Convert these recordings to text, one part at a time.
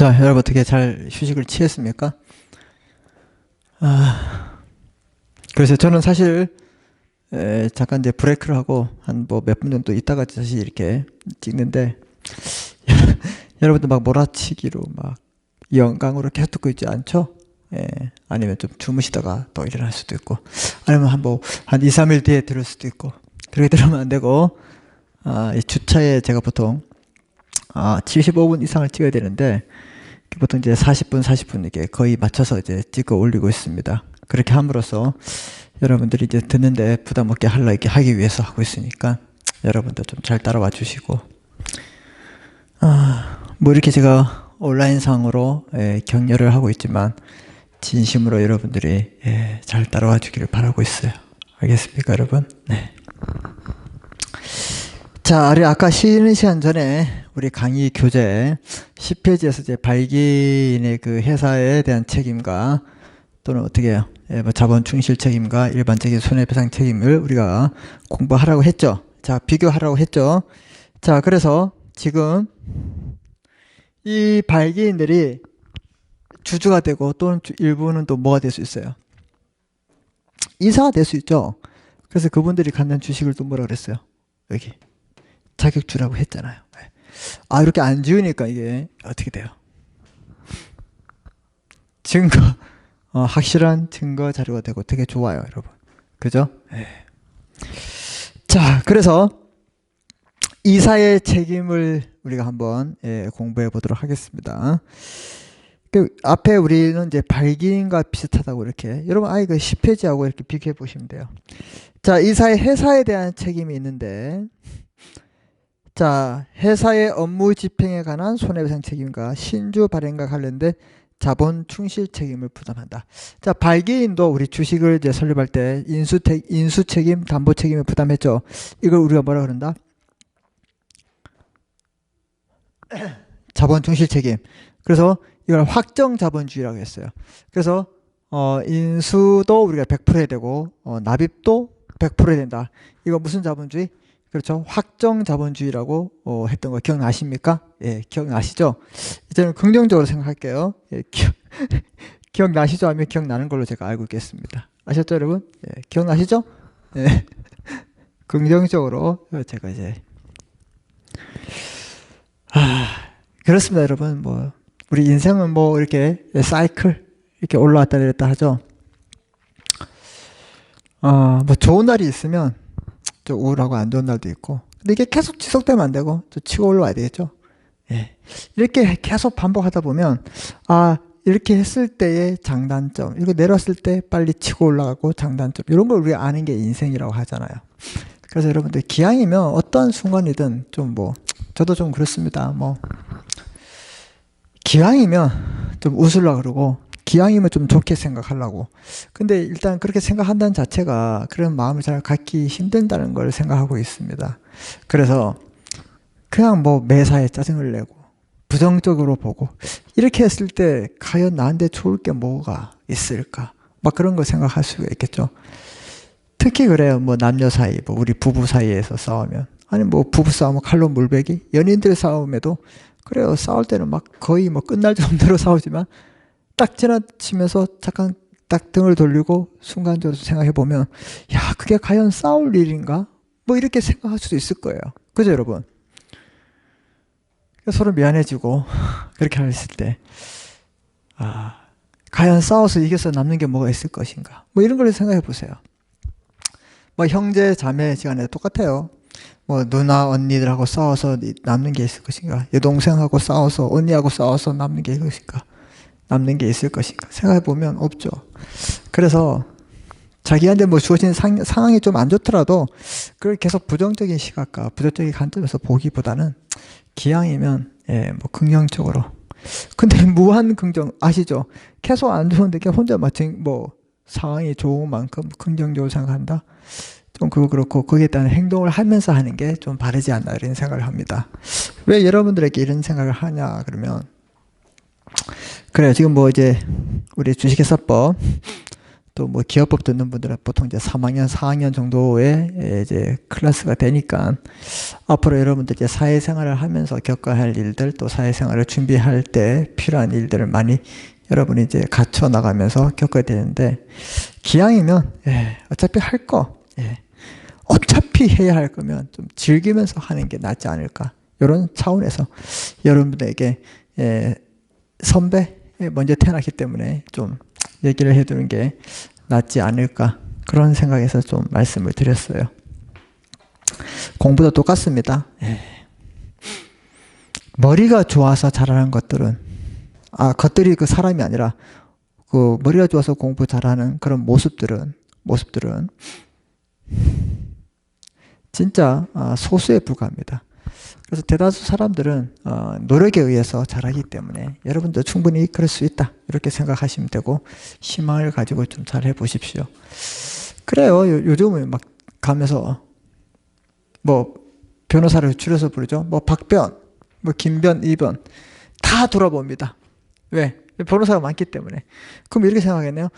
자, 여러분 어떻게 잘 휴식을 취했습니까? 그래서 저는 사실 잠깐 이제 브레이크를 하고 한 뭐 몇 분 정도 있다가 다시 이렇게 찍는데 여러분들 막 몰아치기로 막 영광으로 계속 듣고 있지 않죠? 아니면 좀 주무시다가 또 일어날 수도 있고, 아니면 한 2, 3일 뒤에 들을 수도 있고, 그렇게 들으면 안 되고, 이 주차에 제가 보통 75분 이상을 찍어야 되는데, 보통 이제 40분 이렇게 거의 맞춰서 이제 찍어 올리고 있습니다. 그렇게 함으로써 여러분들이 이제 듣는데 부담 없게 이렇게 하기 위해서 하고 있으니까 여러분들 좀 잘 따라와 주시고, 뭐 이렇게 제가 온라인상으로 격려를 하고 있지만 진심으로 여러분들이 잘 따라와 주기를 바라고 있어요. 알겠습니까, 여러분? 네. 자, 우리 아까 쉬는 시간 전에 우리 강의 교재 10페이지에서 이제 발기인의 그 회사에 대한 책임과 또는 어떻게 해요? 뭐 자본 충실 책임과 일반적인 손해배상 책임을 우리가 공부하라고 했죠. 자, 비교하라고 했죠. 자, 그래서 지금 이 발기인들이 주주가 되고 또는 일부는 또 뭐가 될 수 있어요? 이사가 될 수 있죠. 그래서 그분들이 갖는 주식을 또 뭐라 그랬어요? 여기 자격주라고 했잖아요. 이렇게 안 지으니까 이게 어떻게 돼요? 증거, 확실한 증거 자료가 되고 되게 좋아요, 여러분. 그죠? 자, 그래서 이사의 책임을 우리가 한번 공부해 보도록 하겠습니다. 그 앞에 우리는 이제 발기인과 비슷하다고 이렇게, 여러분 그 10페이지하고 이렇게 비교해 보시면 돼요. 자, 이사의 회사에 대한 책임이 있는데, 자, 회사의 업무 집행에 관한 손해배상 책임과 신주 발행과 관련된 자본 충실 책임을 부담한다. 자, 발기인도 우리 주식을 이제 설립할 때 인수 책임, 담보 책임을 부담했죠. 이걸 우리가 뭐라 그런다? 자본 충실 책임. 그래서 이걸 확정 자본주의라고 했어요. 그래서 인수도 우리가 100% 해야 되고 납입도 100% 해야 된다. 이거 무슨 자본주의? 그렇죠. 확정 자본주의라고 했던 거 기억나십니까? 예, 기억나시죠? 이제는 긍정적으로 생각할게요. 예, 기억나시죠? 하면 기억나는 걸로 제가 알고 있겠습니다. 아셨죠, 여러분? 예, 기억나시죠? 예. 긍정적으로 제가 이제 그렇습니다, 여러분. 뭐 우리 인생은 뭐 이렇게 사이클 이렇게 올라왔다 내렸다 하죠. 뭐 좋은 날이 있으면 좀 우울하고 안 좋은 날도 있고, 근데 이게 계속 지속되면 안 되고 좀 치고 올라와야 되겠죠. 예. 이렇게 계속 반복하다 보면 이렇게 했을 때의 장단점, 이거 내려왔을 때 빨리 치고 올라가고 장단점, 이런 걸 우리가 아는 게 인생이라고 하잖아요. 그래서 여러분들 기왕이면 어떤 순간이든 좀 저도 좀 그렇습니다. 뭐 기왕이면 좀 웃으려고 그러고, 기왕이면 좀 좋게 생각하려고. 근데 일단 그렇게 생각한다는 자체가 그런 마음을 잘 갖기 힘든다는 걸 생각하고 있습니다. 그래서 그냥 뭐 매사에 짜증을 내고 부정적으로 보고 이렇게 했을 때 과연 나한테 좋을 게 뭐가 있을까? 막 그런 걸 생각할 수가 있겠죠. 특히 그래요. 뭐 남녀 사이, 뭐 우리 부부 사이에서 싸우면, 아니 뭐 부부 싸움은 칼로 물베기, 연인들 싸움에도 그래요. 싸울 때는 막 거의 뭐 끝날 정도로 싸우지만 딱 지나치면서 잠깐 딱 등을 돌리고 순간적으로 생각해 보면, 야, 그게 과연 싸울 일인가? 뭐 이렇게 생각할 수도 있을 거예요. 그죠, 여러분? 서로 미안해지고 그렇게 했을 때 과연 싸워서 이겨서 남는 게 뭐가 있을 것인가? 뭐 이런 걸 생각해 보세요. 뭐 형제 자매 시간에 똑같아요. 뭐 누나 언니들하고 싸워서 남는 게 있을 것인가? 여동생하고 싸워서, 언니하고 싸워서 남는 게 있을 것인가? 남는 게 있을 것인가? 생각해 보면 없죠. 그래서 자기한테 뭐 주어진 상황이 좀 안 좋더라도 그걸 계속 부정적인 시각과 부정적인 관점에서 보기보다는 기왕이면 뭐 긍정적으로. 근데 무한 긍정 아시죠? 계속 안 좋은데 혼자 뭐 상황이 좋은 만큼 긍정적으로 생각한다. 좀 그거 그렇고, 거기에 따른 행동을 하면서 하는 게 좀 바르지 않나, 이런 생각을 합니다. 왜 여러분들에게 이런 생각을 하냐 그러면, 그래요. 지금 뭐 이제 우리 주식회사법 또 뭐 기업법 듣는 분들은 보통 이제 3학년, 4학년 정도의 이제 클래스가 되니까 앞으로 여러분들 이제 사회생활을 하면서 겪어야 할 일들, 또 사회생활을 준비할 때 필요한 일들을 많이 여러분이 이제 갖춰 나가면서 겪어야 되는데, 기왕이면 어차피 할 거, 어차피 해야 할 거면 좀 즐기면서 하는 게 낫지 않을까, 이런 차원에서 여러분들에게 선배 먼저 태어났기 때문에 좀 얘기를 해두는 게 낫지 않을까, 그런 생각에서 좀 말씀을 드렸어요. 공부도 똑같습니다. 머리가 좋아서 잘하는 것들은, 것들이 그 사람이 아니라 그 머리가 좋아서 공부 잘하는 그런 모습들은 진짜 소수에 불과합니다. 그래서 대다수 사람들은 노력에 의해서 잘하기 때문에 여러분도 충분히 그럴 수 있다, 이렇게 생각하시면 되고, 희망을 가지고 좀 잘 해보십시오. 그래요. 요즘은 막 가면서 뭐 변호사를 줄여서 부르죠. 뭐 박변, 뭐 김변, 이변 다 돌아봅니다. 왜? 변호사가 많기 때문에. 그럼 이렇게 생각하겠네요.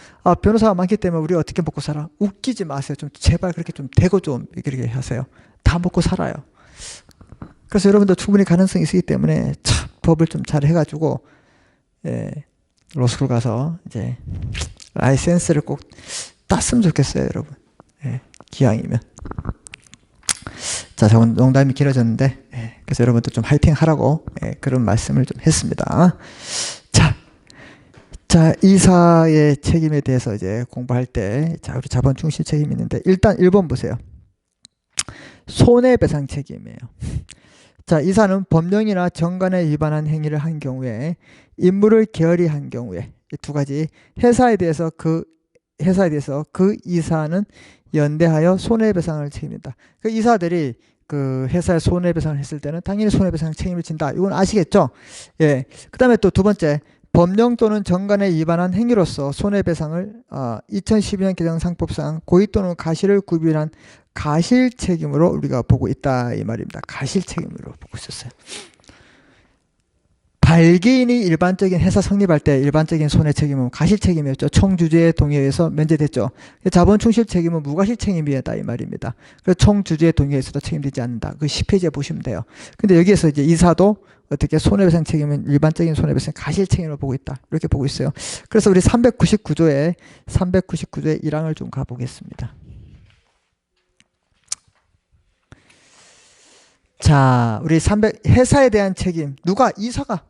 변호사가 많기 때문에 우리 어떻게 먹고 살아? 웃기지 마세요. 좀 제발 그렇게 좀 대고 좀 이렇게 하세요. 다 먹고 살아요. 그래서 여러분도 충분히 가능성이 있기 때문에 참 법을 좀 잘 해가지고 로스쿨 가서 이제 라이센스를 꼭 땄으면 좋겠어요, 여러분. 기왕이면. 자, 저건 농담이 길어졌는데, 그래서 여러분도 좀 화이팅 하라고 그런 말씀을 좀 했습니다. 자, 이사의 책임에 대해서 이제 공부할 때, 자, 우리 자본 충실 책임이 있는데, 일단 1번 보세요. 손해배상 책임이에요. 자, 이사는 법령이나 정관에 위반한 행위를 한 경우에, 임무를 게을리 한 경우에, 이 두 가지 회사에 대해서 그 이사는 연대하여 손해배상을 책임진다. 그 이사들이 그 회사에 손해배상을 했을 때는 당연히 손해배상 책임을 진다. 이건 아시겠죠? 그 다음에 또 두 번째, 법령 또는 정관에 위반한 행위로서 손해배상을 2012년 개정상법상 고의 또는 가실을 구별한 가실책임으로 우리가 보고 있다, 이 말입니다. 가실책임으로 보고 있었어요. 발기인이 일반적인 회사 성립할 때 일반적인 손해책임은 가실책임이었죠. 총주주의 동의에 의해서 면제됐죠. 자본충실책임은 무가실책임이었다, 이 말입니다. 그래서 총주주의 동의에 의해서도 책임지지 않는다. 그 10페이지에 보시면 돼요. 근데 여기에서 이제 이사도 어떻게 손해배상 책임은 일반적인 손해배상 가실책임으로 보고 있다, 이렇게 보고 있어요. 그래서 우리 399조의 1항을 좀 가보겠습니다. 자, 우리 회사에 대한 책임, 누가? 이사가.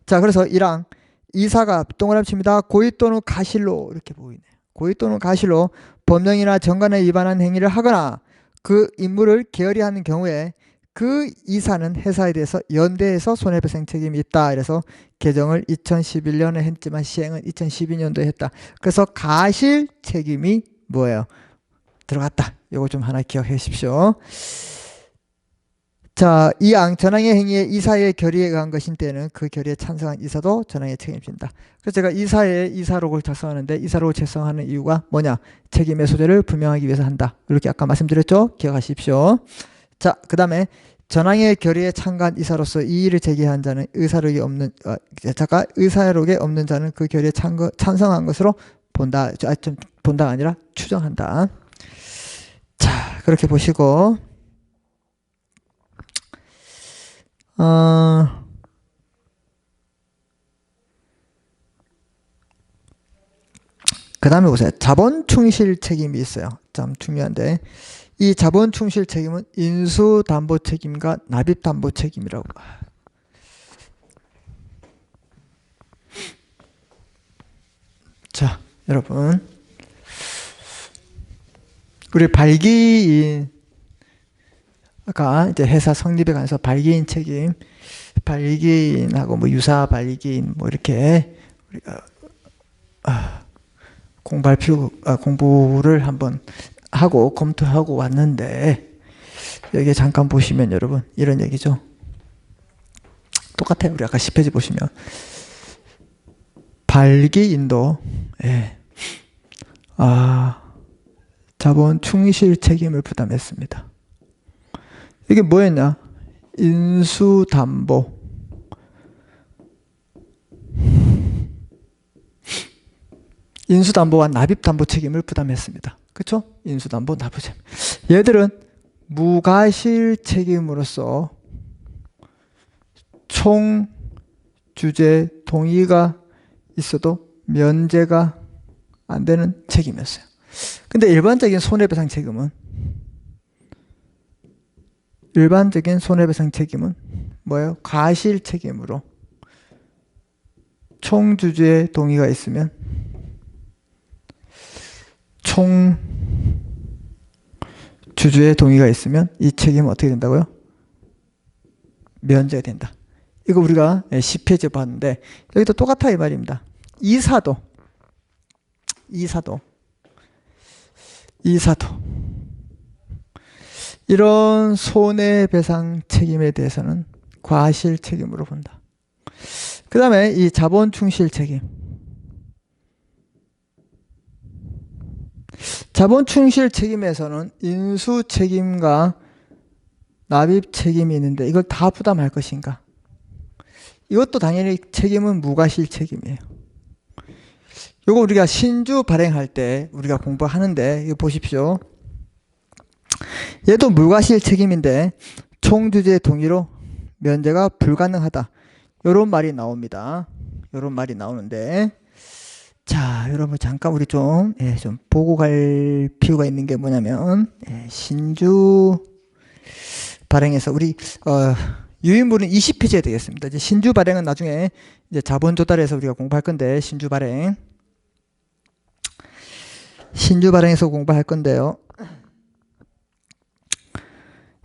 자, 그래서 1항, 이사가 동그라미 칩니다. 고의 또는 가실로, 이렇게 보이네요. 고의 또는 가실로 법령이나 정관에 위반한 행위를 하거나 그 임무를 게을리 하는 경우에 그 이사는 회사에 대해서 연대해서 손해배상 책임이 있다. 그래서 개정을 2011년에 했지만 시행은 2012년도에 했다. 그래서 가실 책임이 뭐예요? 들어갔다. 이거 좀 하나 기억해 주십시오. 자, 이항, 전항의 행위에 이사의 결의에 의한 것인 때는 그 결의에 찬성한 이사도 전항에 책임진다. 그래서 제가 이사록을 작성하는데, 이사록을 작성하는 이유가 뭐냐? 책임의 소재를 분명하기 위해서 한다. 이렇게 아까 말씀드렸죠? 기억하십시오. 자, 그 다음에 전항의 결의에 참가한 이사로서 이의를 제기한 자는 의사록에 없는 자는 그 결의에 찬성한 것으로 본다. 본다가 아니라 추정한다. 자, 그렇게 보시고, 그 다음에 보세요. 자본 충실 책임이 있어요. 참 중요한데, 이 자본 충실 책임은 인수 담보 책임과 납입 담보 책임이라고. 자, 여러분, 우리 발기인, 아까 이제 회사 성립에 관해서 발기인 책임, 발기인하고 뭐 유사 발기인 뭐 이렇게 우리가 공부를 한번 하고 검토하고 왔는데, 여기 잠깐 보시면 여러분 이런 얘기죠. 똑같아요. 우리 아까 10페이지 보시면 발기인도 자본 충실 책임을 부담했습니다. 이게 뭐였냐? 인수담보. 인수담보와 납입담보 책임을 부담했습니다. 그렇죠? 인수담보, 납부책임. 얘들은 무과실 책임으로서 총 주제 동의가 있어도 면제가 안 되는 책임이었어요. 근데 일반적인 손해배상 책임은 뭐예요? 과실 책임으로 총 주주의 동의가 있으면 총 주주의 동의가 있으면 이 책임은 어떻게 된다고요? 면제가 된다. 이거 우리가 10페이지에 봤는데 여기도 똑같아 이 말입니다. 이사도 이런 손해배상 책임에 대해서는 과실 책임으로 본다. 그 다음에 이 자본 충실 책임. 자본 충실 책임에서는 인수 책임과 납입 책임이 있는데 이걸 다 부담할 것인가? 이것도 당연히 책임은 무과실 책임이에요. 이거 우리가 신주 발행할 때 우리가 공부하는데 이거 보십시오. 얘도 무과실 책임인데 총주주의 동의로 면제가 불가능하다. 이런 말이 나옵니다. 이런 말이 나오는데 자 여러분 잠깐 우리 좀 보고 갈 필요가 있는 게 뭐냐면 신주 발행에서 우리 유인물은 20페이지에 되겠습니다. 이제 신주 발행은 나중에 이제 자본 조달해서 우리가 공부할 건데 신주 발행에서 공부할 건데요.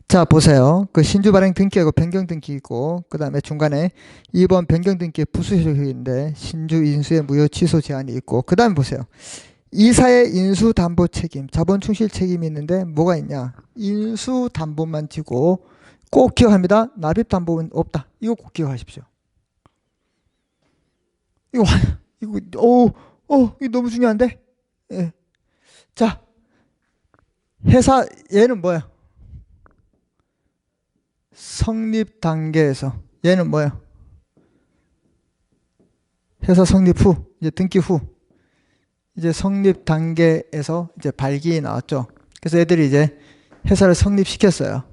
자 보세요. 그 신주 발행 등기하고 변경 등기 있고 그 다음에 중간에 2번 변경 등기의 부수 효력인데 신주 인수의 무효 취소 제한이 있고 그 다음에 보세요. 이사의 인수 담보 책임, 자본 충실 책임이 있는데 뭐가 있냐? 인수 담보만 지고 꼭 기억합니다. 납입 담보는 없다. 이거 꼭 기억하십시오. 이거 너무 중요한데? 예. 자, 회사 얘는 뭐야? 성립 단계에서 얘는 뭐야? 회사 성립 후, 이제 등기 후, 이제 성립 단계에서 이제 발기이 나왔죠. 그래서 애들이 이제 회사를 성립시켰어요.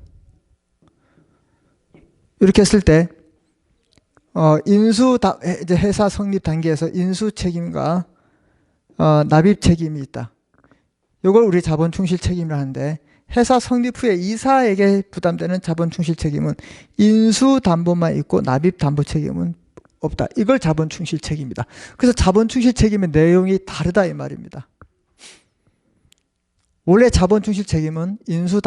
이렇게 했을 때 이제 회사 성립 단계에서 인수 책임과 납입 책임이 있다. 이걸 우리 자본 충실 책임이라 하는데 회사 성립 후에 이사에게 부담되는 자본 충실 책임은 인수 담보만 있고 납입 담보 책임은 없다. 이걸 자본 충실 책임이다. 그래서 자본 충실 책임의 내용이 다르다 이 말입니다. 원래 자본 충실 책임은 인수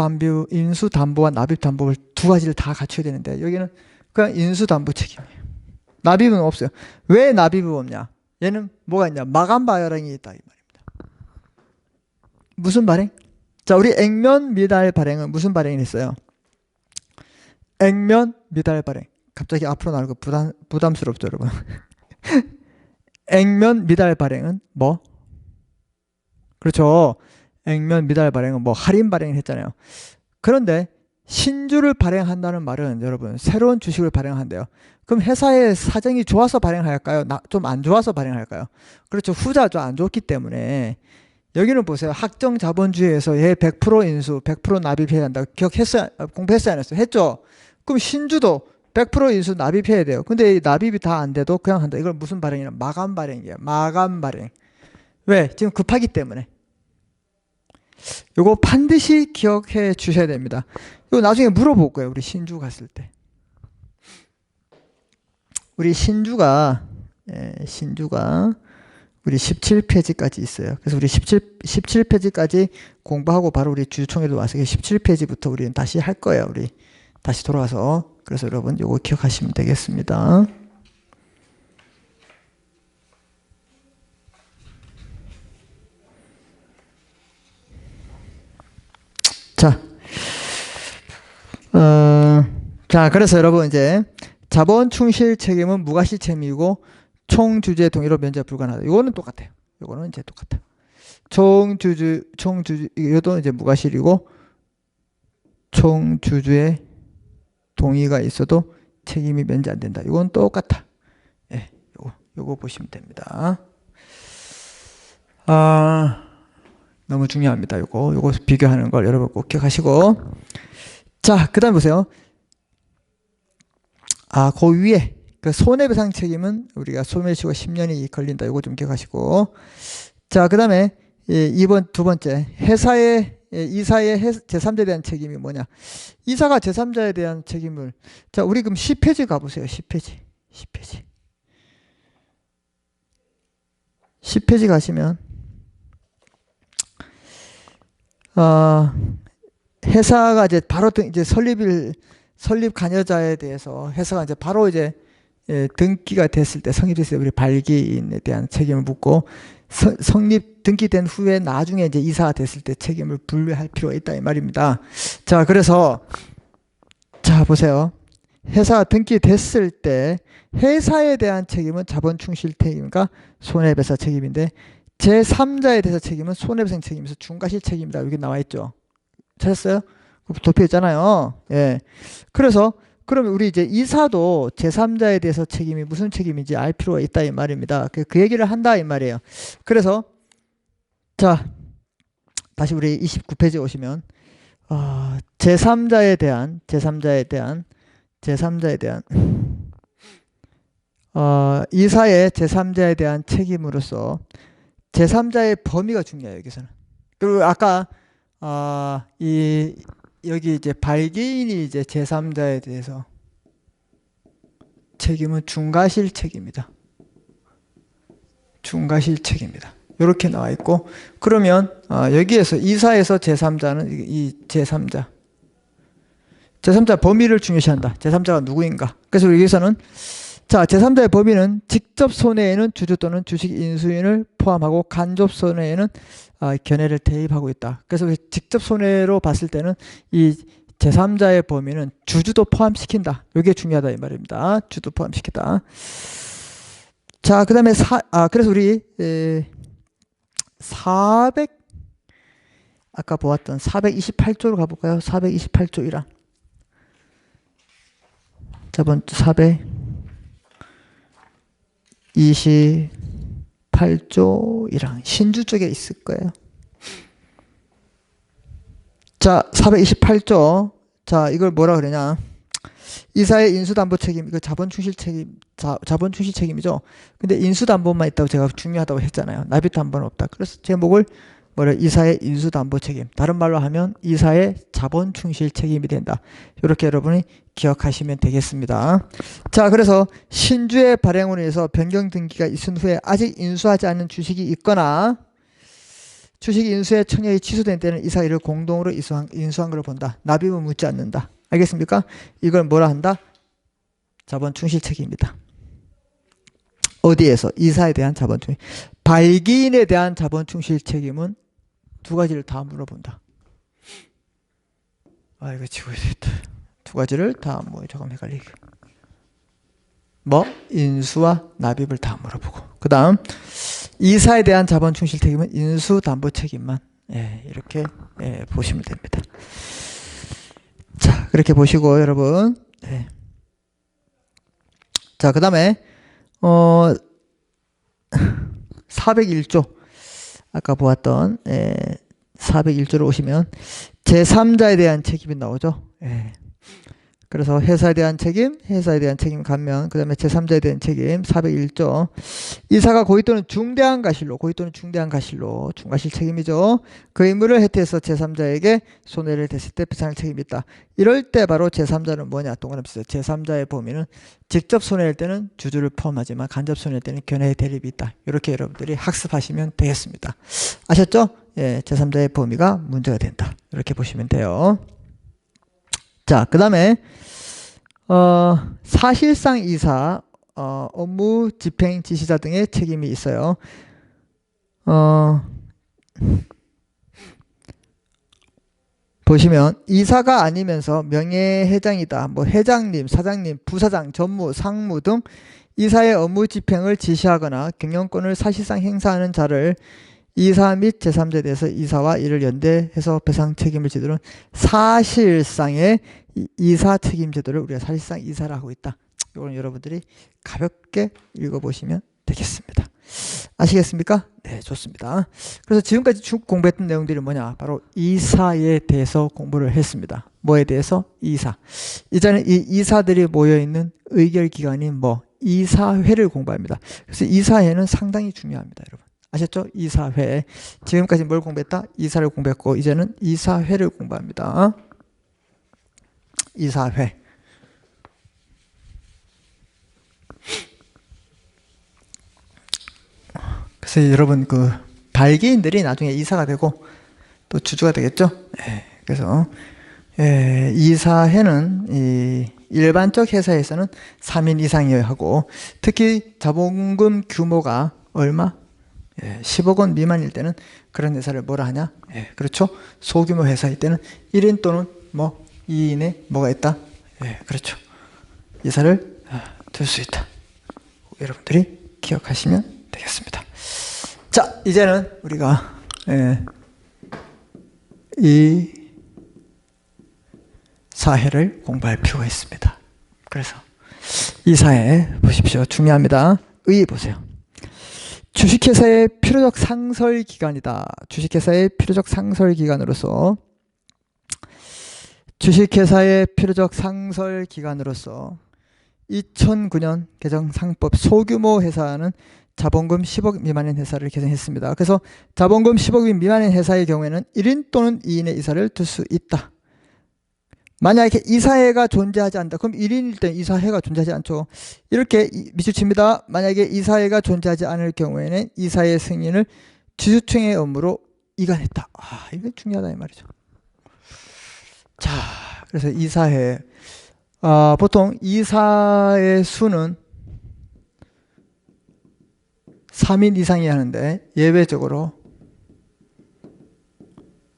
담보와 납입 담보를 두 가지를 다 갖춰야 되는데 여기는 그냥 인수 담보 책임이에요. 납입은 없어요. 왜 납입이 없냐? 얘는 뭐가 있냐? 마감 발행이 있다 이 말입니다. 무슨 발행? 자, 우리 액면 미달 발행은 무슨 발행이 있어요? 액면 미달 발행. 갑자기 앞으로 나올 거 부담스럽죠, 여러분. 액면 미달 발행은 뭐? 그렇죠. 액면 미달 발행은 뭐 할인 발행을 했잖아요. 그런데 신주를 발행한다는 말은 여러분 새로운 주식을 발행한대요. 그럼 회사의 사정이 좋아서 발행할까요? 좀 안 좋아서 발행할까요? 그렇죠. 후자죠. 안 좋기 때문에. 여기는 보세요. 학정 자본주의에서 얘 100% 인수, 100% 납입해야 한다. 기억했어요? 공부했어요? 안 했어요? 했죠? 그럼 신주도 100% 인수 납입해야 돼요. 근데 이 납입이 다 안 돼도 그냥 한다. 이걸 무슨 발행이냐? 마감 발행이에요. 마감 발행. 왜? 지금 급하기 때문에. 이거 반드시 기억해 주셔야 됩니다. 이거 나중에 물어볼 거예요. 우리 신주 갔을 때. 우리 신주가 우리 17페이지까지 있어요. 그래서 우리 17페이지까지 공부하고 바로 우리 주주총회도 와서 17페이지부터 우리는 다시 할 거예요. 우리 다시 돌아와서. 그래서 여러분 이거 기억하시면 되겠습니다. 자, 그래서 여러분 이제 자본 충실 책임은 무과실 책임이고 총주주의 동의로 면제 불가능하다. 이거는 똑같아요. 이거는 이제 똑같아. 총주주, 이것도 이제 무과실이고 총주주의 동의가 있어도 책임이 면제 안 된다. 이건 똑같아. 예, 요거 보시면 됩니다. 너무 중요합니다. 요거 비교하는 걸 여러분 꼭 기억하시고. 자, 그 다음에 보세요. 그 위에 그 손해배상 책임은 우리가 소멸시효가 10년이 걸린다. 요거 좀 기억하시고. 자, 그 다음에 두 번째 이사의 제3자에 대한 책임이 뭐냐? 이사가 제3자에 대한 책임을, 자, 우리 그럼 10페이지 가보세요. 10페이지 가시면 회사가 이제 바로 이제 설립 관여자에 대해서 회사가 이제 바로 이제 등기가 됐을 때, 성립됐을 때 우리 발기인에 대한 책임을 묻고, 성립 등기된 후에 나중에 이제 이사가 됐을 때 책임을 분류할 필요가 있다 이 말입니다. 자, 그래서 자 보세요. 회사가 등기됐을 때 회사에 대한 책임은 자본 충실 책임과 손해배상 책임인데, 제3자에 대해서 책임은 손해배상 책임에서 중과실 책임이다. 여기 나와 있죠. 찾았어요? 도표 있잖아요. 예. 그래서 그러면 우리 이제 이사도 제3자에 대해서 책임이 무슨 책임인지 알 필요가 있다 이 말입니다. 그 얘기를 한다 이 말이에요. 그래서 자, 다시 우리 29페이지 오시면 제3자에 대한 이사의 제3자에 대한 책임으로서 제3자의 범위가 중요해요, 여기서는. 그리고 아까 여기 이제 발기인이 이제 제3자에 대해서 책임은 중과실 책임이다. 이렇게 나와 있고, 그러면 여기에서 이사에서 제3자는 이 제3자 범위를 중요시한다. 제3자가 누구인가? 그래서 여기서는 자, 제3자의 범위는 직접 손해에는 주주 또는 주식 인수인을 포함하고 간접 손해에는 견해를 대입하고 있다. 그래서 직접 손해로 봤을 때는 이 제3자의 범위는 주주도 포함시킨다. 이게 중요하다 이 말입니다. 주도 포함시킨다. 자, 그 다음에 그래서 우리 400 아까 보았던 428조로 가볼까요? 428조 1항. 자, 먼저 428조 1항. 신주 쪽에 있을 거예요. 자, 428조. 자, 이걸 뭐라 그러냐? 이사의 인수담보 책임, 이거 자본 충실 책임이죠. 근데 인수담보만 있다고 제가 중요하다고 했잖아요. 납입담보는 없다. 그래서 제목을 이사의 인수담보 책임. 다른 말로 하면 이사의 자본 충실 책임이 된다. 이렇게 여러분이 기억하시면 되겠습니다. 자, 그래서 신주의 발행으로 인해서 변경 등기가 있은 후에 아직 인수하지 않은 주식이 있거나 주식 인수의 청약이 취소된 때는 이사 이를 공동으로 인수한 것을 본다. 납입은 묻지 않는다. 알겠습니까? 이걸 뭐라 한다? 자본 충실 책임이다. 어디에서? 이사에 대한 자본 충실. 발기인에 대한 자본 충실 책임은 두 가지를 다 물어본다. 이거 지워야 되겠다. 두 가지를 다 조금 헷갈리게. 인수와 납입을 다 물어보고. 그 다음 이사에 대한 자본 충실 책임은 인수 담보 책임만 이렇게 보시면 됩니다. 자, 그렇게 보시고 여러분. 자, 그 다음에 401조 아까 보았던 401조로 오시면 제3자에 대한 책임이 나오죠. 그래서 회사에 대한 책임 감면, 그 다음에 제3자에 대한 책임 401조. 이사가 고의 또는 중대한 가실로 중과실 책임이죠. 그 의무를 해태해서 제3자에게 손해를 됐을 때 배상할 책임이 있다. 이럴 때 바로 제3자는 뭐냐? 동그라미 쓰세요. 제3자의 범위는 직접 손해일 때는 주주를 포함하지만 간접 손해일 때는 견해의 대립이 있다. 이렇게 여러분들이 학습하시면 되겠습니다. 아셨죠? 제3자의 범위가 문제가 된다. 이렇게 보시면 돼요. 자, 그 다음에 사실상 이사 업무 집행 지시자 등의 책임이 있어요. 보시면 이사가 아니면서 명예회장이다. 회장님, 사장님, 부사장, 전무, 상무 등 이사의 업무 집행을 지시하거나 경영권을 사실상 행사하는 자를 이사 및 제3자에 대해서 이사와 이를 연대해서 배상 책임을 지도록 사실상의 이사 책임 제도를 우리가 사실상 이사를 하고 있다. 이건 여러분들이 가볍게 읽어보시면 되겠습니다. 아시겠습니까? 네, 좋습니다. 그래서 지금까지 쭉 공부했던 내용들이 뭐냐? 바로 이사에 대해서 공부를 했습니다. 뭐에 대해서? 이사. 이제는 이 이사들이 모여있는 의결기관인 뭐 이사회를 공부합니다. 그래서 이사회는 상당히 중요합니다, 여러분. 아셨죠? 이사회. 지금까지 뭘 공부했다? 이사를 공부했고 이제는 이사회를 공부합니다. 이사회. 그래서 여러분 그 발기인들이 나중에 이사가 되고 또 주주가 되겠죠. 그래서 이사회는 이 일반적 회사에서는 3인 이상이어야 하고 특히 자본금 규모가 얼마? 10억 원 미만일 때는 그런 회사를 뭐라 하냐? 그렇죠. 소규모 회사일 때는 1인 또는 뭐 2인의 뭐가 있다? 그렇죠. 이사를 둘 수 있다. 여러분들이 기억하시면 되겠습니다. 자, 이제는 우리가 이 사회를 공부할 필요가 있습니다. 그래서 이 사회 보십시오. 중요합니다. 의 보세요. 주식회사의 필요적 상설기관이다. 주식회사의 필요적 상설기관으로서 주식회사의 필요적 상설기관으로서 2009년 개정 상법 소규모 회사는 자본금 10억 미만인 회사를 개정했습니다. 그래서 자본금 10억 미만인 회사의 경우에는 1인 또는 2인의 이사를 둘 수 있다. 만약에 이사회가 존재하지 않는다. 그럼 1인일 때 이사회가 존재하지 않죠. 이렇게 밑줄 칩니다. 만약에 이사회가 존재하지 않을 경우에는 이사의 승인을 주주총회 업무로 이관했다. 이게 중요하다 이 말이죠. 자, 그래서 이사회 보통 이사의 수는 3인 이상이 하는데 예외적으로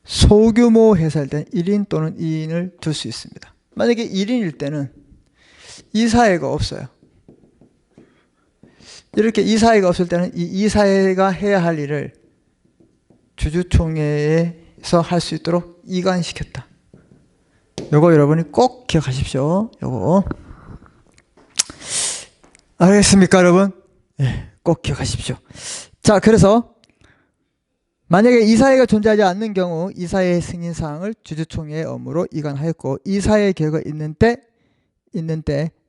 소규모 회사일 때는 1인 또는 2인을 둘 수 있습니다. 만약에 1인일 때는 이사회가 없어요. 이렇게 이사회가 없을 때는 이 이사회가 해야 할 일을 주주총회에서 할 수 있도록 이관시켰다. 요거 여러분이 꼭 기억하십시오. 요거. 알겠습니까, 여러분? 꼭 기억하십시오. 자, 그래서 만약에 이사회가 존재하지 않는 경우 이사회의 승인사항을 주주총회의 업무로 이관하였고 이사회의 결과가 있는 때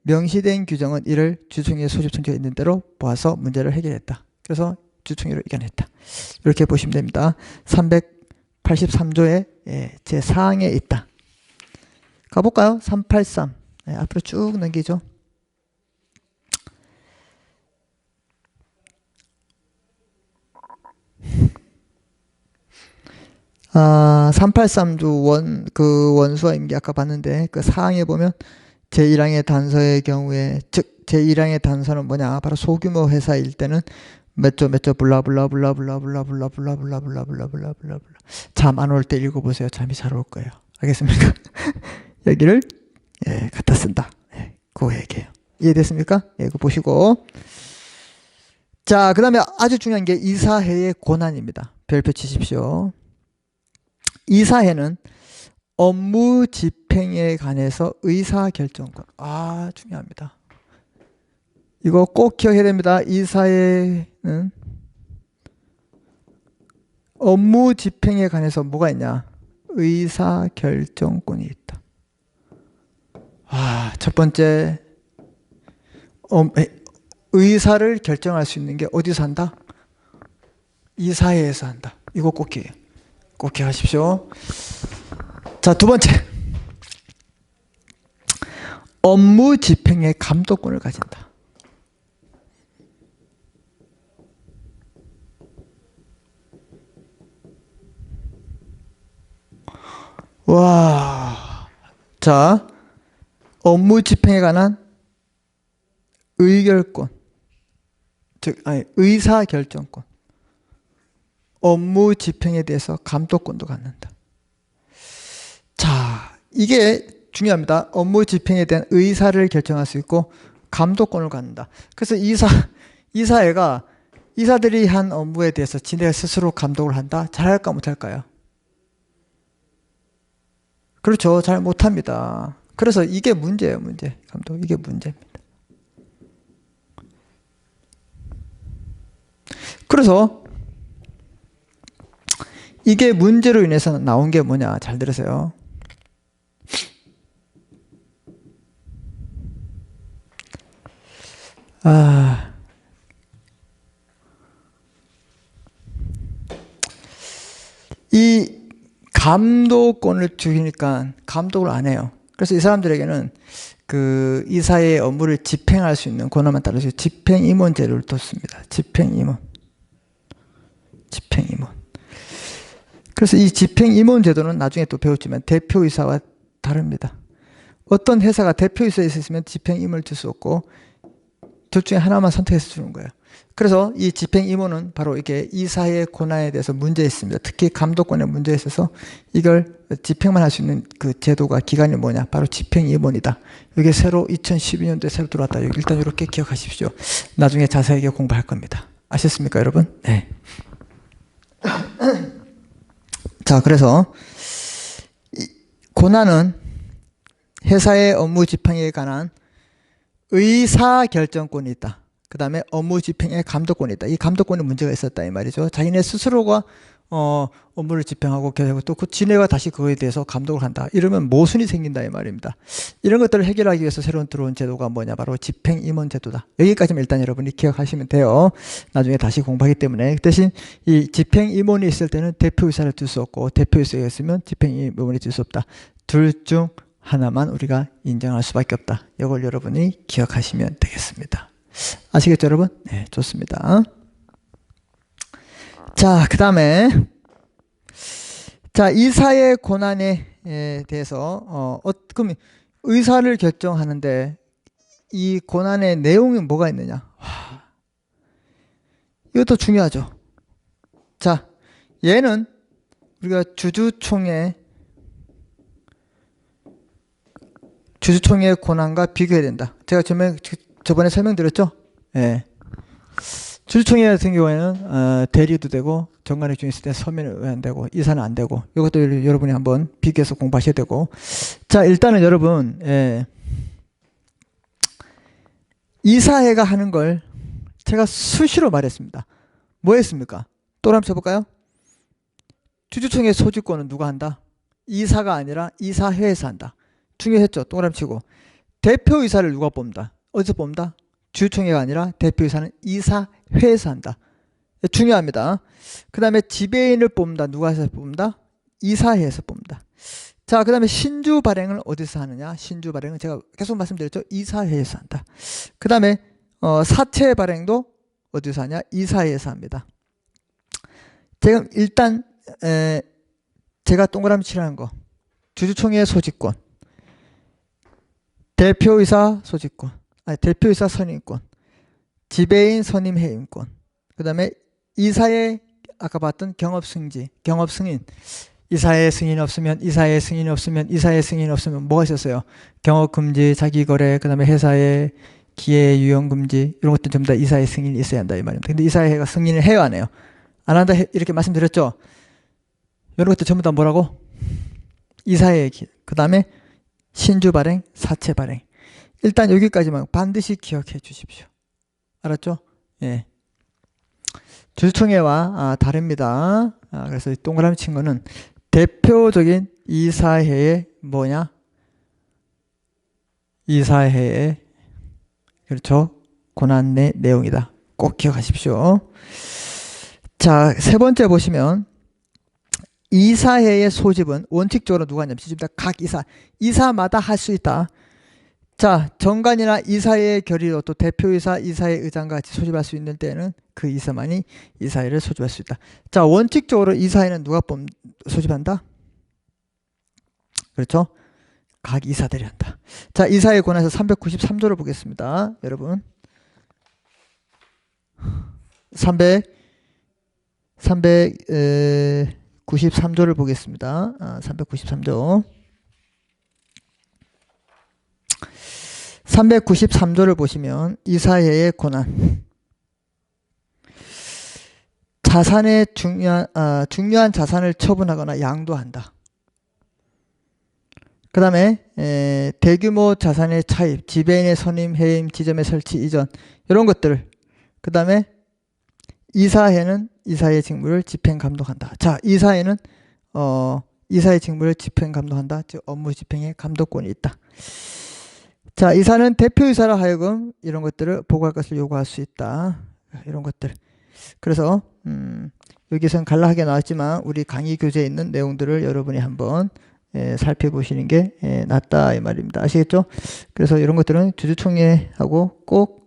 명시된 규정은 이를 주주총회 소집 청구가 있는 대로 보아서 문제를 해결했다. 그래서 주주총회로 이관했다. 이렇게 보시면 됩니다. 383조의 제4항에 있다. 가볼까요? 383. 앞으로 쭉 넘기죠. 383조 그 원수와 임기 아까 봤는데 그 사항에 보면 제1항의 단서의 경우에 즉 제1항의 단서는 뭐냐? 바로 소규모 회사일 때는 몇조 블라블라블라블라블라블라블라블라블라블라블라블라블라 잠 안 올 때 읽어보세요. 잠이 잘 올 거예요. 알겠습니까? 여기를 갖다 쓴다. 그 얘기예요. 이해됐습니까? 그거 보시고 자, 그 다음에 아주 중요한 게 이사회의 권한입니다. 별표 치십시오. 이사회는 업무 집행에 관해서 의사결정권. 중요합니다. 이거 꼭 기억해야 됩니다. 이사회는 업무 집행에 관해서 뭐가 있냐? 의사결정권이 있다. 첫 번째 의사를 결정할 수 있는 게 어디서 한다? 이사회에서 한다. 이거 꼭 기억하십시오. 자, 두 번째 업무 집행의 감독권을 가진다. 자, 업무 집행에 관한 의결권, 즉 의사결정권, 업무 집행에 대해서 감독권도 갖는다. 자, 이게 중요합니다. 업무 집행에 대한 의사를 결정할 수 있고 감독권을 갖는다. 그래서 이사회가 이사들이 한 업무에 대해서 지네가 스스로 감독을 한다. 잘할까 못할까요? 그렇죠. 잘 못합니다. 그래서 이게 문제예요. 감독. 이게 문제입니다. 그래서 이게 문제로 인해서 나온 게 뭐냐? 잘 들으세요. 이 감독권을 주니까 감독을 안 해요. 그래서 이 사람들에게는 그 이사의 업무를 집행할 수 있는 권한만 따라서 집행임원제를 뒀습니다. 집행임원. 그래서 이 집행임원 제도는 나중에 또 배웠지만 대표이사와 다릅니다. 어떤 회사가 대표이사에 있으면 집행임원을 줄 수 없고 둘 중에 하나만 선택해서 주는 거예요. 그래서 이 집행임원은 바로 이게 이사의 권한에 대해서 문제 있습니다. 특히 감독권에 문제 있어서 이걸 집행만 할 수 있는 그 제도가 기관이 뭐냐? 바로 집행임원이다. 이게 새로 2012년도에 새로 들어왔다. 일단 이렇게 기억하십시오. 나중에 자세하게 공부할 겁니다. 아셨습니까, 여러분? 네. 자, 그래서 권한은 회사의 업무 집행에 관한 의사결정권이 있다. 그 다음에 업무 집행의 감독권이 있다. 이 감독권에 문제가 있었다 이 말이죠. 자기네 스스로가 업무를 집행하고 결국 또 그 지네가 다시 그거에 대해서 감독을 한다. 이러면 모순이 생긴다 이 말입니다. 이런 것들을 해결하기 위해서 새로 들어온 제도가 뭐냐? 바로 집행임원 제도다. 여기까지만 일단 여러분이 기억하시면 돼요. 나중에 다시 공부하기 때문에. 그 대신 이 집행임원이 있을 때는 대표이사를 둘 수 없고 대표이사가 있으면 집행임원이 둘 수 없다. 둘 중 하나만 우리가 인정할 수밖에 없다. 이걸 여러분이 기억하시면 되겠습니다. 아시겠죠, 여러분? 네, 좋습니다. 자, 그 다음에 자, 이사의 권한에 대해서 그럼 의사를 결정하는데 이 권한의 내용이 뭐가 있느냐? 이것도 중요하죠. 자, 얘는 우리가 주주총회의 권한과 비교해야 된다. 제가 저번에 설명드렸죠? 예. 주주총회 같은 경우에는 대리도 되고 정관의 중에 있을 때 서면은 왜 안 되고 이사는 안 되고 이것도 여러분이 한번 비교해서 공부하셔야 되고. 자, 일단은 여러분 이사회가 하는 걸 제가 수시로 말했습니다. 뭐 했습니까? 또 한번 쳐볼까요? 주주총회 소집권은 누가 한다? 이사가 아니라 이사회에서 한다. 중요했죠? 동그라미 치고. 대표이사를 누가 뽑는다? 어디서 뽑는다? 주주총회가 아니라 대표이사는 이사회에서 한다. 중요합니다. 그 다음에 지배인을 뽑는다. 누가 해서 뽑는다? 이사회에서 뽑는다. 자, 그 다음에 신주 발행을 어디서 하느냐? 신주 발행은 제가 계속 말씀드렸죠? 이사회에서 한다. 그 다음에 사채 발행도 어디서 하냐? 이사회에서 합니다. 지금 일단 제가 동그라미 칠하는 거 주주총회 소집권, 대표이사 소집권, 대표이사 선임권, 지배인 선임 해임권, 그 다음에 이사의 아까 봤던 경업승인, 이사의 승인이 없으면 뭐가 있었어요? 경업금지, 자기거래, 그 다음에 회사의 기회유형금지, 이런 것들 전부 다 이사의 승인이 있어야 한다 이 말입니다. 근데 이사회가 승인을 해요, 안 해요? 안 한다 이렇게 말씀드렸죠? 이런 것들 전부 다 뭐라고? 이사회의 그 다음에 신주 발행, 사채 발행. 일단 여기까지만 반드시 기억해 주십시오. 알았죠? 예. 주주총회와 다릅니다. 그래서 동그라미 친 거는 대표적인 이사회의 뭐냐? 이사회의 그렇죠? 권한 내 내용이다. 꼭 기억하십시오. 자, 세 번째 보시면 이사회의 소집은 원칙적으로 누가 하냐면 각 이사마다 할 수 있다. 자, 정관이나 이사회의 결의로 또 대표이사, 이사회 의장과 같이 소집할 수 있는 때는 그 이사만이 이사회를 소집할 수 있다. 자, 원칙적으로 이사회는 누가 소집한다? 그렇죠? 각 이사들이 한다. 자, 이사회 권한에서 393조를 보겠습니다. 여러분. 393조를 보겠습니다. 393조. 393조를 보시면 이사회의 권한. 자산의 중요한 자산을 처분하거나 양도한다. 그 다음에 대규모 자산의 차입, 지배인의 선임, 해임, 지점의 설치, 이전 이런 것들을 그 다음에 이사회는 이사의 직무를 집행 감독한다. 자, 이사회는 이사의 직무를 집행 감독한다. 즉 업무 집행에 감독권이 있다. 자, 이사는 대표이사로 하여금 이런 것들을 보고할 것을 요구할 수 있다. 이런 것들. 그래서 여기서는 간략하게 나왔지만 우리 강의 교재에 있는 내용들을 여러분이 한번 살펴보시는 게 낫다 이 말입니다. 아시겠죠? 그래서 이런 것들은 주주총회하고 꼭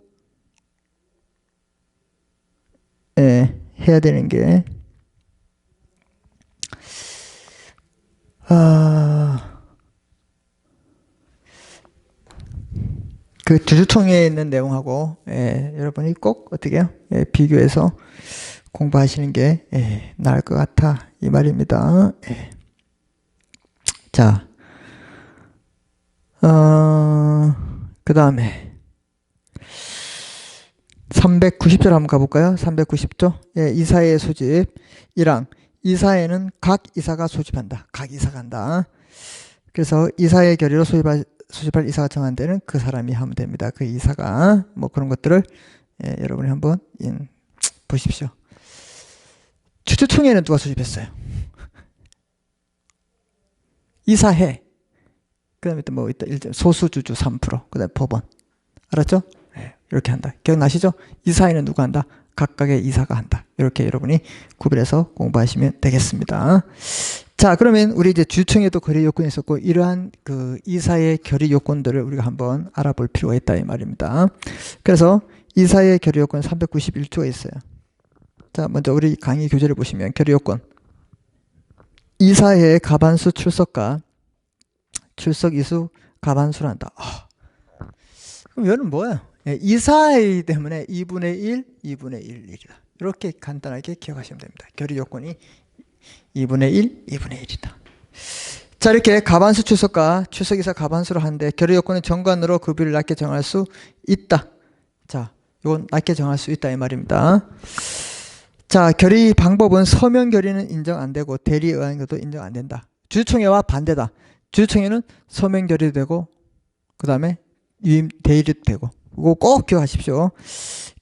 해야 되는 게 그 주주총회에 있는 내용하고 여러분이 꼭 어떻게 해요? 비교해서 공부하시는 게 나을 것 같아 이 말입니다. 자, 그 다음에 390절 한번 가볼까요? 390조. 이사회의 소집 1항 이사회는 각 이사가 소집한다. 각 이사가 한다. 그래서 이사회 결의로 소집할 이사가 정한 데는 그 사람이 하면 됩니다. 그 이사가 뭐 그런 것들을 여러분이 한번 보십시오. 주주총회는 누가 소집했어요? 이사회. 그 다음에 또 뭐 있다. 소수주주 3%. 그 다음에 법원. 알았죠? 이렇게 한다. 기억나시죠? 이사회는 누가 한다? 각각의 이사가 한다. 이렇게 여러분이 구별해서 공부하시면 되겠습니다. 자, 그러면 우리 이제 주주총회도 결의 요건이 있었고 이러한 그 이사의 결의 요건들을 우리가 한번 알아볼 필요가 있다 이 말입니다. 그래서 이사의 결의 요건 391조가 있어요. 자, 먼저 우리 강의 교재를 보시면 결의 요건. 이사회의 과반수 출석과 출석 이수 과반수를 한다. 그럼 이거는 뭐예요? 이사회이기 때문에 2분의 1, 2분의 1, 1이다. 이렇게 간단하게 기억하시면 됩니다. 결의 요건이 2분의 1, 2분의 1이다. 자, 이렇게 과반수 출석과 출석 이사 과반수로 하는데 결의 요건은 정관으로 그 비율을 낮게 정할 수 있다. 자, 이건 낮게 정할 수 있다 이 말입니다. 자, 결의 방법은 서면 결의는 인정 안 되고 대리에 의한 것도 인정 안 된다. 주주총회와 반대다. 주주총회는 서면 결의도 되고 그 다음에 유임 대리도 되고 이거 꼭 기억하십시오.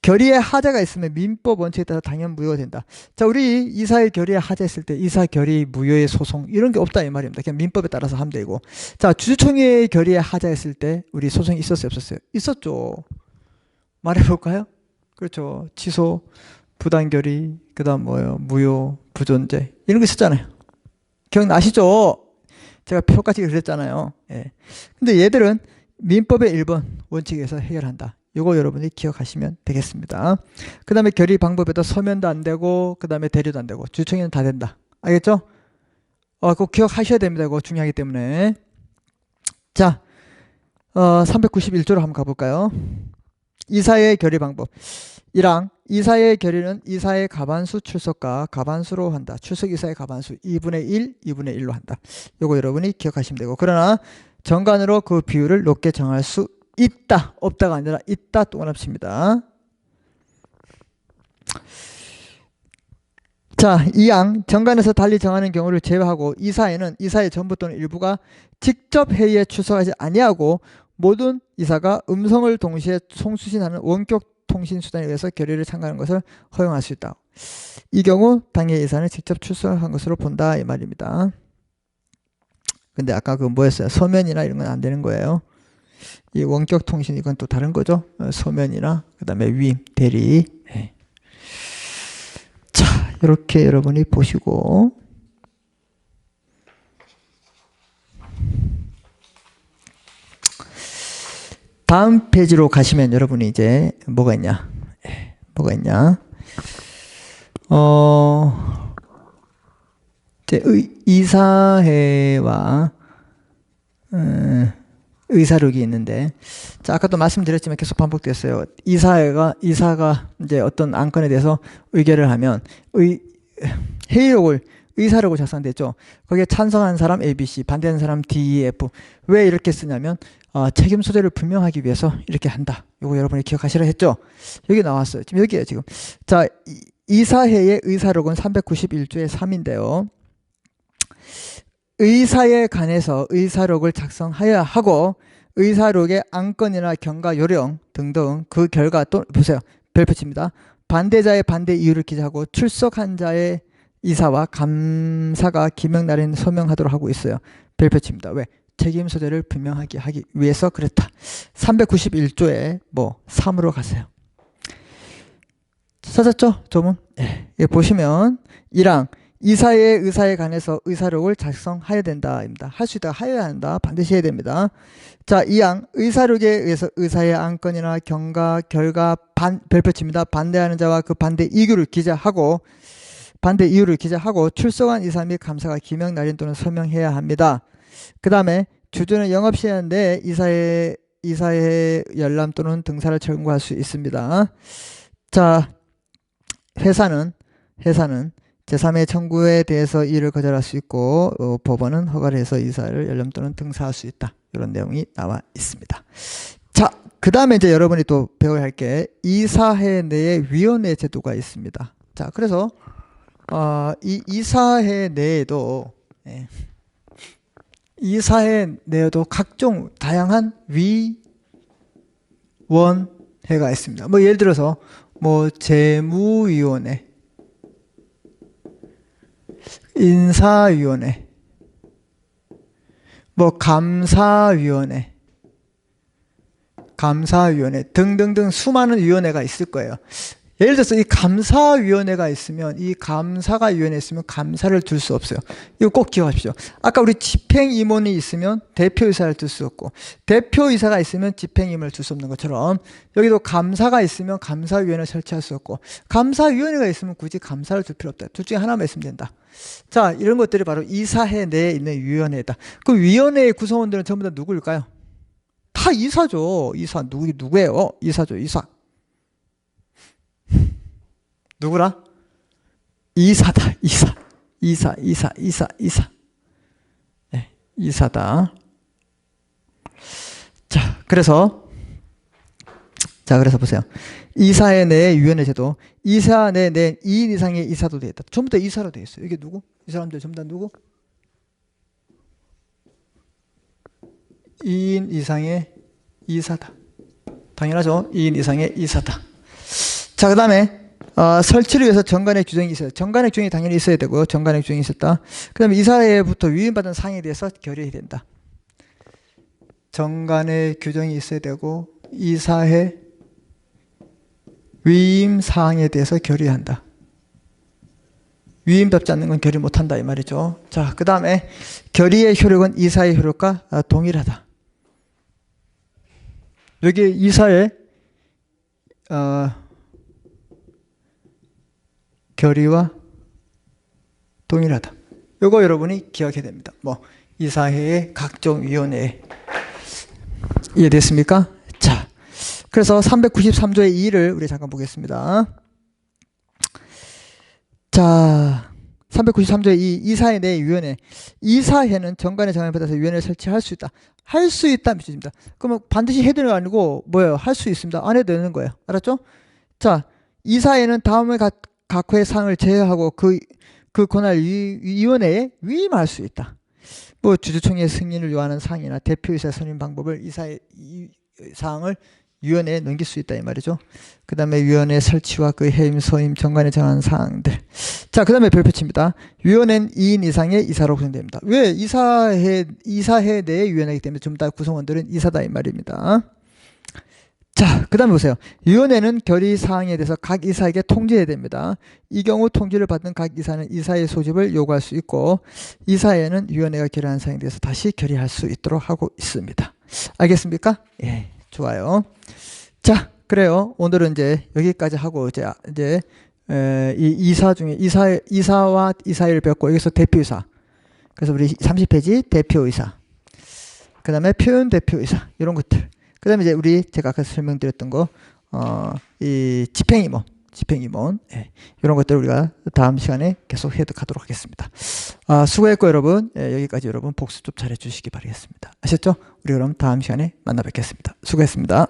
결의에 하자가 있으면 민법 원칙에 따라 당연 무효가 된다. 자, 우리 이사의 결의에 하자 있을 때 이사 결의 무효의 소송 이런 게 없다 이 말입니다. 그냥 민법에 따라서 하면 되고. 자, 주주총회의 결의에 하자 했을 때 우리 소송이 있었어요, 없었어요? 있었죠. 말해볼까요? 그렇죠. 취소, 부당결의, 그 다음 뭐예요? 무효, 부존재 이런 거 있었잖아요. 기억나시죠? 제가 표까지 그랬잖아요. 근데 얘들은 민법의 1번 원칙에서 해결한다. 이거 여러분이 기억하시면 되겠습니다. 그 다음에 결의 방법에도 서면도 안 되고 그 다음에 대리도 안 되고 주총회는 다 된다. 알겠죠? 꼭 기억하셔야 됩니다. 이거 중요하기 때문에. 자, 391조로 한번 가볼까요? 이사회의 결의 방법. 1항 이사회의 결의는 이사의 과반수 출석과 과반수로 한다. 출석 이사의 과반수 2분의 1, 2분의 1로 한다. 이거 여러분이 기억하시면 되고. 그러나 정관으로 그 비율을 높게 정할 수 있다. 없다가 아니라 있다. 동그라칩니다. 자, 2항 정관에서 달리 정하는 경우를 제외하고 이사회는 이사회 전부 또는 일부가 직접 회의에 출석하지 아니하고 모든 이사가 음성을 동시에 송수신하는 원격 통신 수단에 의해서 결의를 참가하는 것을 허용할 수 있다. 이 경우 당의 이사는 직접 출석한 것으로 본다 이 말입니다. 근데 아까 그 뭐였어요? 서면이나 이런 건 안 되는 거예요. 이 원격 통신 이건 또 다른 거죠. 서면이나 그다음에 위임, 대리. 자, 이렇게 여러분이 보시고 다음 페이지로 가시면 여러분이 이제 뭐가 있냐? 뭐가 있냐? 이제 이사회와 의사록이 있는데, 자, 아까도 말씀드렸지만 계속 반복됐어요. 이사가 이제 어떤 안건에 대해서 의결을 하면 회의록을 의사록을 작성됐죠. 거기에 찬성하는 사람 A, B, C, 반대하는 사람 D, E, F. 왜 이렇게 쓰냐면 책임 소재를 분명하기 위해서 이렇게 한다. 이거 여러분이 기억하시라 했죠. 여기 나왔어요. 지금 여기에요. 지금. 자, 이사회의 의사록은 391조의 3인데요. 의사에 관해서 의사록을 작성하여야 하고 의사록의 안건이나 경과 요령 등등 그 결과 또 보세요. 별표칩니다. 반대자의 반대 이유를 기재하고 출석한 자의 이사와 감사가 기명 날인 소명하도록 하고 있어요. 별표치입니다. 왜? 책임 소재를 분명하게 하기 위해서 그랬다. 391조에 뭐 3으로 가세요. 찾았죠? 조문? 예. 예, 보시면 1항 이사의 의사에 관해서 의사록을 작성하여야 된다 입니다. 할 수 있다 하여야 한다. 반드시 해야 됩니다. 자, 2항 의사록에 의해서 의사의 안건이나 경과, 결과, 별표치입니다. 반대하는 자와 그 반대 이유를 기재하고 출석한 이사 및 감사가 기명 날인 또는 서명해야 합니다. 그 다음에 주주는 영업시간 내에 이사의 열람 또는 등사를 청구할 수 있습니다. 자, 회사는 제3의 청구에 대해서 이를 거절할 수 있고 법원은 허가를 해서 이사를 열람 또는 등사할 수 있다. 이런 내용이 나와 있습니다. 자, 그 다음에 이제 여러분이 또 배워야 할 게 이사회 내에 위원회 제도가 있습니다. 자, 그래서 이 이사회 내에도 각종 다양한 위원회가 있습니다. 뭐 예를 들어서 뭐 재무위원회, 인사위원회, 뭐 감사위원회 등등등 수많은 위원회가 있을 거예요. 예를 들어서 이 감사위원회가 있으면 감사를 둘 수 없어요. 이거 꼭 기억하십시오. 아까 우리 집행임원이 있으면 대표이사를 둘 수 없고 대표이사가 있으면 집행임원을 둘 수 없는 것처럼 여기도 감사가 있으면 감사위원회를 설치할 수 없고 감사위원회가 있으면 굳이 감사를 둘 필요 없다. 둘 중에 하나만 있으면 된다. 자, 이런 것들이 바로 이사회 내에 있는 위원회다. 그 위원회의 구성원들은 전부 다 누구일까요? 다 이사죠. 이사 누구예요? 이사죠. 이사. 누구라? 이사다. 이사. 네, 이사다. 자, 그래서 보세요. 이사회 내의 위원회 제도, 이사 내 2인 이상의 이사도 되어 있다. 전부 다 이사로 되어 있어요. 이게 누구? 이 사람들 전부 다 누구? 2인 이상의 이사다. 당연하죠. 2인 이상의 이사다. 자, 그 다음에 설치를 위해서 정관의 규정이 있어요. 정관의 규정이 당연히 있어야 되고 정관의 규정이 있었다. 그 다음에 이사회부터 위임받은 사항에 대해서 결의해야 된다. 정관의 규정이 있어야 되고 이사회 위임 사항에 대해서 결의한다. 위임받지 않는 건 결의 못한다 이 말이죠. 자, 그 다음에 결의의 효력은 이사의 효력과 동일하다. 여기 이사의 결의와 동일하다. 요거 여러분이 기억해야 됩니다. 뭐 이사회의 각종 위원회 이해됐습니까? 자, 그래서 393조의 2를 우리 잠깐 보겠습니다. 자, 393조의 2 이사회 내 위원회. 이사회는 정관의 정함에 받아서 위원회를 설치할 수 있다. 할 수 있다 밑줄입니다. 그러면 반드시 해야 되는 거 아니고 뭐예요? 할 수 있습니다. 안 해도 되는 거예요. 알았죠? 자, 이사회는 다음의 각 회의 사항을 제외하고 그 권한을 위원회에 위임할 수 있다. 뭐 주주총회 승인을 요하는 사항이나 대표이사 선임 방법을 이사회 사항을 위원회에 넘길 수 있다 이 말이죠. 그 다음에 위원회 설치와 그 해임, 소임, 정관에 정한 사항들. 자, 그 다음에 별표치입니다. 위원회는 2인 이상의 이사로 구성됩니다. 왜? 이사회 내의 위원회이기 때문에 좀 다 구성원들은 이사다 이 말입니다. 자, 그 다음에 보세요. 위원회는 결의 사항에 대해서 각 이사에게 통지해야 됩니다. 이 경우 통지를 받은 각 이사는 이사의 소집을 요구할 수 있고 이사회는 위원회가 결의한 사항에 대해서 다시 결의할 수 있도록 하고 있습니다. 알겠습니까? 예, 좋아요. 자, 그래요. 오늘은 이제 여기까지 하고 이제 이 이사 중에 이사와 이사회를 배웠고 여기서 대표이사. 그래서 우리 30페이지 대표이사. 그 다음에 표현 대표이사 이런 것들. 그 다음에 이제 제가 아까 설명드렸던 거, 이 집행임원, 예, 이런 것들 우리가 다음 시간에 계속 해독하도록 하겠습니다. 수고했고 여러분, 예, 여기까지 여러분 복습 좀 잘해 주시기 바라겠습니다. 아셨죠? 우리 그럼 다음 시간에 만나 뵙겠습니다. 수고했습니다.